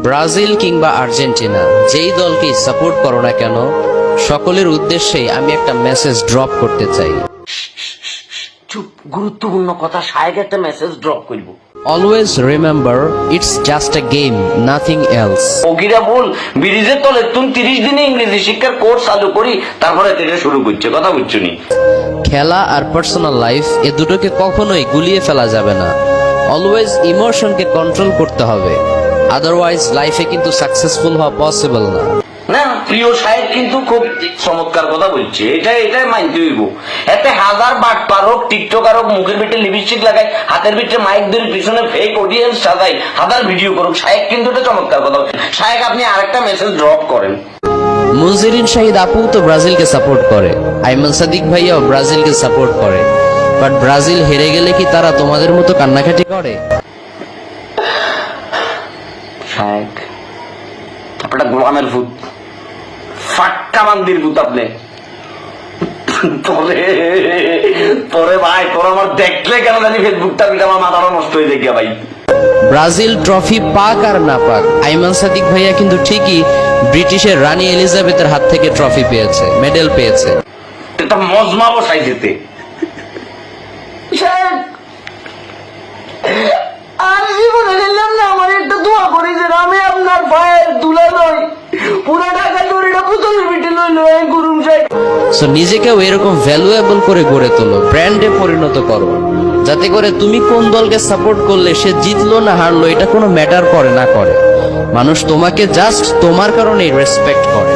Brazil কিংবা Argentina যেই দলকেই support করো না কেন, সকলের উদ্দেশ্যেই আমি একটা মেসেজ ড্রপ করতে চাই। চুপ, গুরুত্বপূর্ণ কথা। সাহেব একটা মেসেজ ড্রপ করব। Always remember, it's just a game, nothing else. ওগিরা বল ব্রিজের তলে তুমি 30 দিনে ইংরেজি শিক্ষার কোর্স চালু করি, তারপরে থেকে শুরু করছে। কথা বুঝছো নি? খেলা আর পার্সোনাল লাইফ এ দুটোকে কখনোই গুলিয়ে ফেলা যাবে না। অলওয়েজ ইমোশনকে কন্ট্রোল করতে হবে, আদারওয়াইজ লাইফে কিন্তু সাকসেসফুল হওয়া পসিবল না। না, প্রিয় সাহেব কিন্তু খুব চমৎকার কথা বলছে। এটাই মানতে হইব। এতে হাজার বাটপার হোক, টিকটকার হোক, মুখের ভিতরে লিপস্টিক লাগাই, হাতের ভিতরে মাইক ধরে পিছনে ফেক অডিয়েন্স সাজাই, হাজার ভিডিও করুক, সাহেব কিন্তু এটা চমৎকার কথা বলছে। সাহেব আপনি আরেকটা মেসেজ ড্রপ করেন। মুনজিরিন শাহিদ আপু তো ব্রাজিলকে সাপোর্ট করে, আইমান সাদিক ভাইয়াও ব্রাজিলকে সাপোর্ট করে, বাট ব্রাজিল হেরে গেলে কি তারা তোমাদের মতো কান্নাকাটি করে? সাহেব আপনার গোলামের ভূত, ফাটকা বান্দির ভূত আপনি। তোরে ভাই, তোর আমার দেখলে কেন জানি ফেসবুকটা আমার মাথাটা নষ্ট হয়ে যায় ভাই। ব্রাজিল ট্রফি পাক আর না পাক, আইমান সাদিক ভাইয়া কিন্তু ঠিকই ব্রিটিশের রানী এলিজাবেথের হাত থেকে ট্রফি পেয়েছে, মেডেল পেয়েছে। এটা মজমা বসাই যেতে। আর জীবনে গেলাম না, আমার একটা দোয়া করি যে আমি আপনার ভাইয়ের দুলা নই, পুরো টাকা জোরেটা পুতুলের পিঠে লইল গুরুম সাহেব। সো নিজেকেও এরকম ভ্যালুয়েবল করে গড়ে তোলো, ব্র্যান্ডে পরিণত করো, যাতে করে তুমি কোন দলকে সাপোর্ট করলে সে জিতলো না হারলো এটা কোনো ম্যাটার করে না করে। মানুষ তোমাকে জাস্ট তোমার কারণেই রেসপেক্ট করে।